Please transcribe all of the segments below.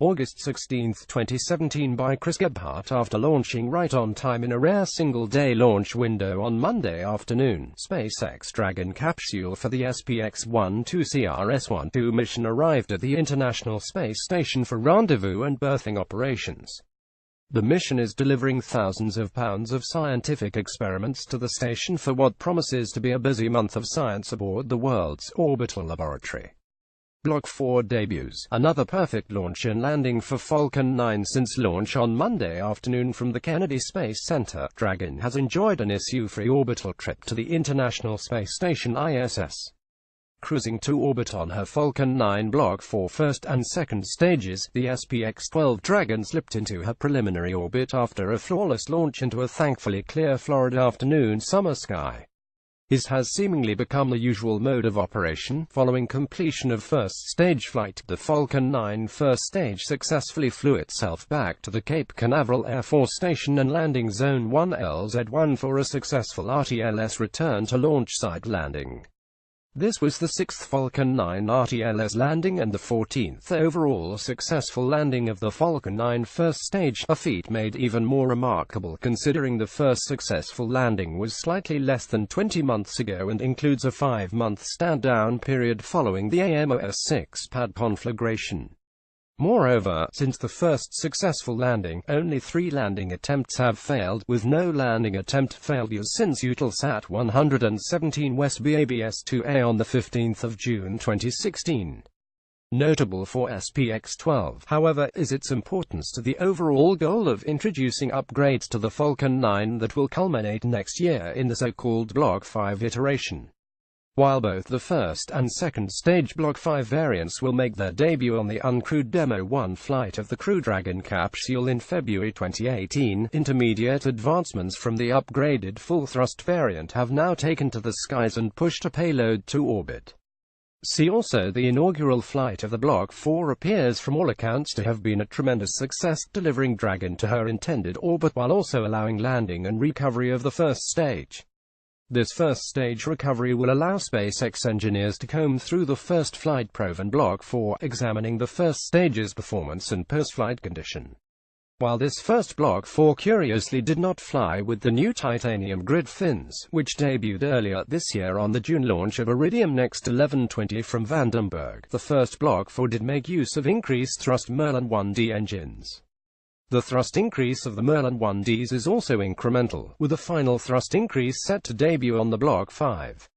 August 16, 2017 by Chris Gebhardt. After launching right on time in a rare single-day launch window on Monday afternoon, SpaceX Dragon capsule for the SPX-12 CRS-12 mission arrived at the International Space Station for rendezvous and berthing operations. The mission is delivering thousands of pounds of scientific experiments to the station for what promises to be a busy month of science aboard the world's orbital laboratory. Block 4 debuts, another perfect launch and landing for Falcon 9 since launch on Monday afternoon from the Kennedy Space Center. Dragon has enjoyed an issue-free orbital trip to the International Space Station ISS. Cruising to orbit on her Falcon 9 Block 4 first and second stages, the SPX-12 Dragon slipped into her preliminary orbit after a flawless launch into a thankfully clear Florida afternoon summer sky. This has seemingly become the usual mode of operation. Following completion of first stage flight, the Falcon 9 first stage successfully flew itself back to the Cape Canaveral Air Force Station and landing zone 1LZ1 for a successful RTLS return to launch site landing. This was the sixth Falcon 9 RTLS landing and the 14th overall successful landing of the Falcon 9 first stage, a feat made even more remarkable considering the first successful landing was slightly less than 20 months ago and includes a 5-month stand-down period following the AMOS-6 pad conflagration. Moreover, since the first successful landing, only 3 landing attempts have failed, with no landing attempt failures since Eutelsat 117 West BABS-2A on 15 June 2016. Notable for SPX-12, however, is its importance to the overall goal of introducing upgrades to the Falcon 9 that will culminate next year in the so-called Block 5 iteration. While both the first and second stage Block 5 variants will make their debut on the uncrewed Demo 1 flight of the Crew Dragon capsule in February 2018, intermediate advancements from the upgraded full-thrust variant have now taken to the skies and pushed a payload to orbit. See also the inaugural flight of the Block 4 appears from all accounts to have been a tremendous success, delivering Dragon to her intended orbit while also allowing landing and recovery of the first stage. This first stage recovery will allow SpaceX engineers to comb through the first flight proven Block 4, examining the first stage's performance and post-flight condition. While this first Block 4 curiously did not fly with the new titanium grid fins, which debuted earlier this year on the June launch of Iridium NEXT 1120 from Vandenberg, the first Block 4 did make use of increased thrust Merlin 1D engines. The thrust increase of the Merlin 1Ds is also incremental, with a final thrust increase set to debut on the Block 5.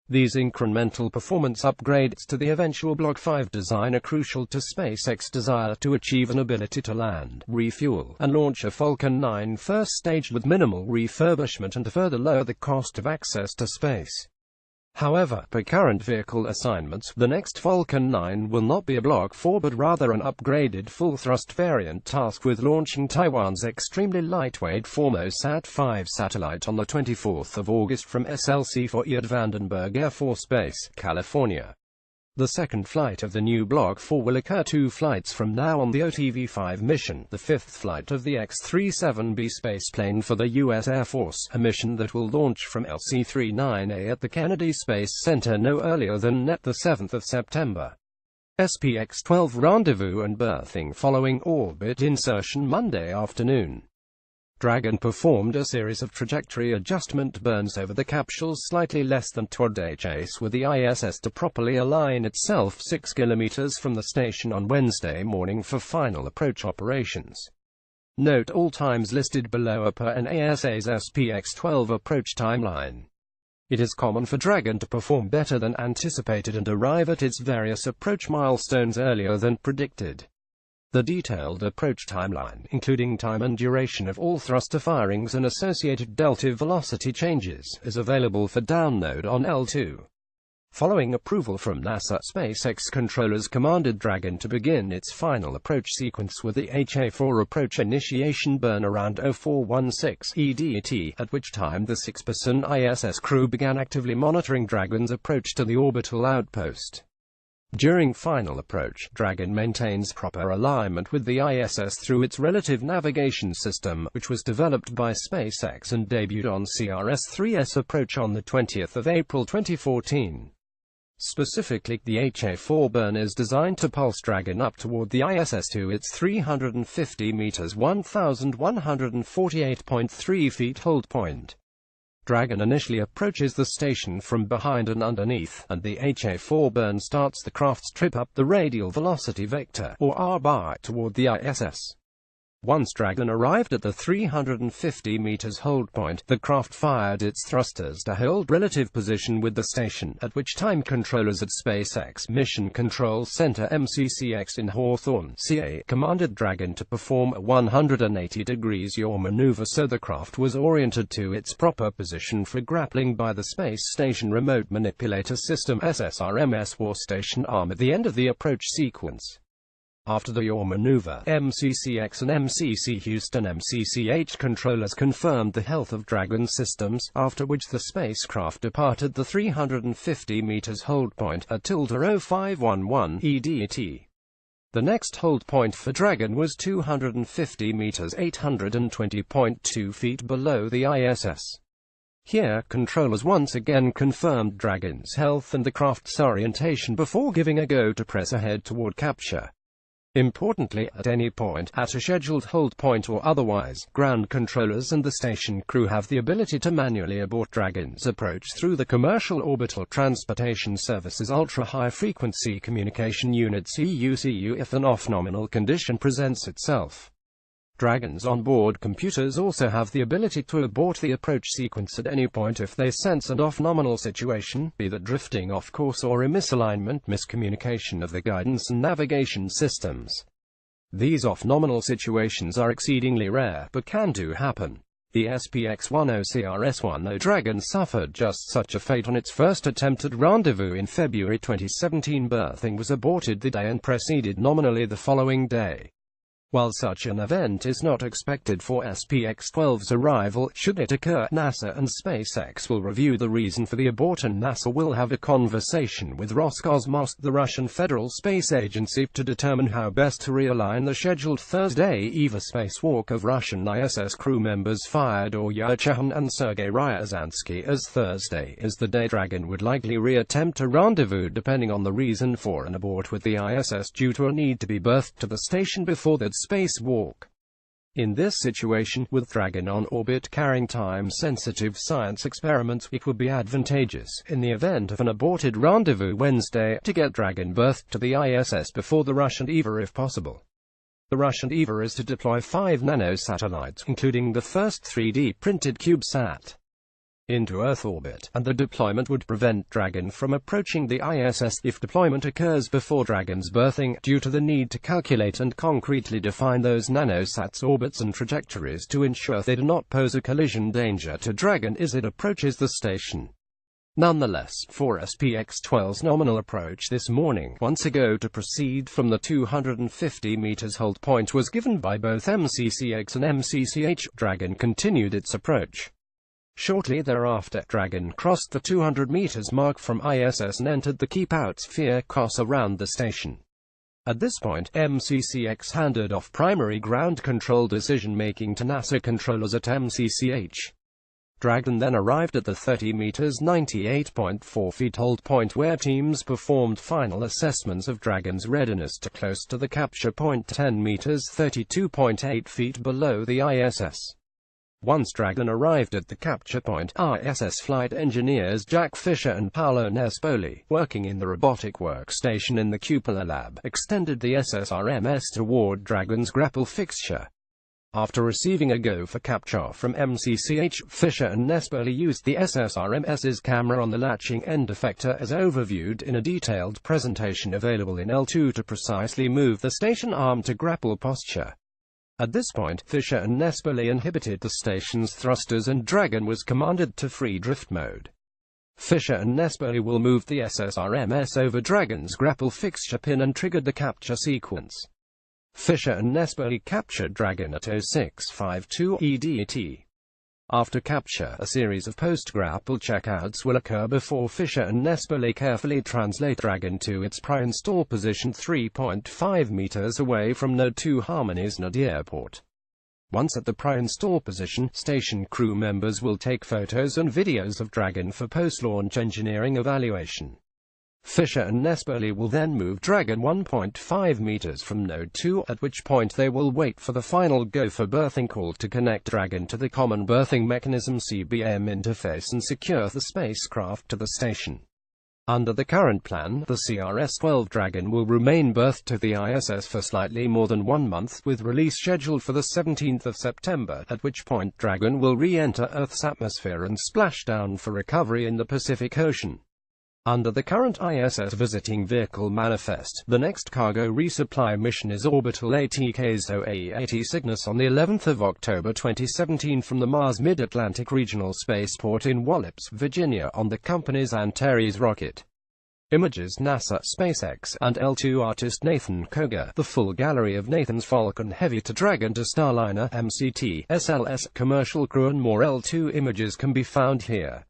These incremental performance upgrades to the eventual Block 5 design are crucial to SpaceX's desire to achieve an ability to land, refuel, and launch a Falcon 9 first stage with minimal refurbishment and to further lower the cost of access to space. However, per current vehicle assignments, the next Falcon 9 will not be a Block 4 but rather an upgraded full-thrust variant tasked with launching Taiwan's extremely lightweight Formosat 5 satellite on the 24th of August from SLC Fort Vandenberg Air Force Base, California. The second flight of the new Block 4 will occur 2 flights from now on the OTV-5 mission, the 5th flight of the X-37B spaceplane for the U.S. Air Force, a mission that will launch from LC-39A at the Kennedy Space Center no earlier than the 7th of September. SPX-12 rendezvous and berthing following orbit insertion Monday afternoon. Dragon performed a series of trajectory adjustment burns over the capsule's slightly less than 2-day chase with the ISS to properly align itself 6 kilometers from the station on Wednesday morning for final approach operations. Note all times listed below are per NASA's SPX-12 approach timeline. It is common for Dragon to perform better than anticipated and arrive at its various approach milestones earlier than predicted. The detailed approach timeline, including time and duration of all thruster firings and associated delta velocity changes, is available for download on L2. Following approval from NASA, SpaceX controllers commanded Dragon to begin its final approach sequence with the HA-4 approach initiation burn around 0416 EDT, at which time the 6-person ISS crew began actively monitoring Dragon's approach to the orbital outpost. During final approach, Dragon maintains proper alignment with the ISS through its relative navigation system, which was developed by SpaceX and debuted on CRS-3's approach on the 20th of April 2014. Specifically, the HA-4 burn is designed to pulse Dragon up toward the ISS to its 350 meters 1,148.3 feet hold point. Dragon initially approaches the station from behind and underneath, and the HA-4 burn starts the craft's trip up the radial velocity vector, or R-bar, toward the ISS. Once Dragon arrived at the 350 meters hold point, the craft fired its thrusters to hold relative position with the station, at which time controllers at SpaceX Mission Control Center MCCX in Hawthorne, CA, commanded Dragon to perform a 180 degrees yaw maneuver so the craft was oriented to its proper position for grappling by the Space Station Remote Manipulator System SSRMS War Station Arm at the end of the approach sequence. After the yaw maneuver, MCCX and MCC Houston MCCH controllers confirmed the health of Dragon systems, after which the spacecraft departed the 350 meters hold point at 0511 EDT. The next hold point for Dragon was 250 meters 820.2 feet below the ISS. Here, controllers once again confirmed Dragon's health and the craft's orientation before giving a go to press ahead toward capture. Importantly, at any point, at a scheduled hold point or otherwise, ground controllers and the station crew have the ability to manually abort Dragon's approach through the Commercial Orbital Transportation Service's Ultra-High Frequency Communication Unit CUCU if an off-nominal condition presents itself. Dragon's onboard computers also have the ability to abort the approach sequence at any point if they sense an off-nominal situation, be that drifting off course or a misalignment, miscommunication of the guidance and navigation systems. These off-nominal situations are exceedingly rare, but can do happen. The SPX-10CRS-10 Dragon suffered just such a fate on its first attempted rendezvous in February 2017. Berthing was aborted the day and proceeded nominally the following day. While such an event is not expected for SPX-12's arrival, should it occur, NASA and SpaceX will review the reason for the abort and NASA will have a conversation with Roscosmos, the Russian Federal Space Agency, to determine how best to realign the scheduled Thursday EVA spacewalk of Russian ISS crew members Fyodor Yurchakhin and Sergei Ryazansky, as Thursday is the day Dragon would likely re-attempt a rendezvous depending on the reason for an abort with the ISS due to a need to be berthed to the station before that spacewalk. In this situation, with Dragon on orbit carrying time-sensitive science experiments, it would be advantageous, in the event of an aborted rendezvous Wednesday, to get Dragon berthed to the ISS before the Russian EVA if possible. The Russian EVA is to deploy 5 nanosatellites, including the first 3D-printed CubeSat, into Earth orbit, and the deployment would prevent Dragon from approaching the ISS if deployment occurs before Dragon's berthing, due to the need to calculate and concretely define those nanosats' orbits and trajectories to ensure they do not pose a collision danger to Dragon as it approaches the station. Nonetheless, for SPX-12's nominal approach this morning, once a go to proceed from the 250 meters hold point was given by both MCCX and MCCH. Dragon continued its approach. Shortly thereafter, Dragon crossed the 200 meters mark from ISS and entered the keep-out sphere course around the station. At this point, MCCX handed off primary ground control decision-making to NASA controllers at MCCH. Dragon then arrived at the 30 meters 98.4 feet hold point where teams performed final assessments of Dragon's readiness to close to the capture point 10 meters 32.8 feet below the ISS. Once Dragon arrived at the capture point, ISS flight engineers Jack Fisher and Paolo Nespoli, working in the robotic workstation in the Cupola lab, extended the SSRMS toward Dragon's grapple fixture. After receiving a go for capture from MCCH, Fisher and Nespoli used the SSRMS's camera on the latching end effector as overviewed in a detailed presentation available in L2 to precisely move the station arm to grapple posture. At this point, Fisher and Nespoli inhibited the station's thrusters and Dragon was commanded to free drift mode. Fisher and Nespoli will move the SSRMS over Dragon's grapple fixture pin and triggered the capture sequence. Fisher and Nespoli captured Dragon at 0652 EDT. After capture, a series of post-grapple checkouts will occur before Fisher and Nespoli carefully translate Dragon to its pre-install position 3.5 meters away from Node 2 Harmony's Node Airport. Once at the pre-install position, station crew members will take photos and videos of Dragon for post-launch engineering evaluation. Fisher and Nesperly will then move Dragon 1.5 meters from Node 2, at which point they will wait for the final go for berthing call to connect Dragon to the Common Berthing Mechanism (CBM) interface and secure the spacecraft to the station. Under the current plan, the CRS-12 Dragon will remain berthed to the ISS for slightly more than 1 month, with release scheduled for the 17th of September, at which point Dragon will re-enter Earth's atmosphere and splash down for recovery in the Pacific Ocean. Under the current ISS visiting vehicle manifest, the next cargo resupply mission is Orbital ATKZO-A80 Cygnus on the 11th of October 2017 from the Mars Mid-Atlantic Regional Spaceport in Wallops, Virginia, on the company's Antares rocket. Images NASA, SpaceX, and L2 artist Nathan Koga. The full gallery of Nathan's Falcon Heavy to Dragon to Starliner, MCT, SLS, commercial crew and more L2 images can be found here.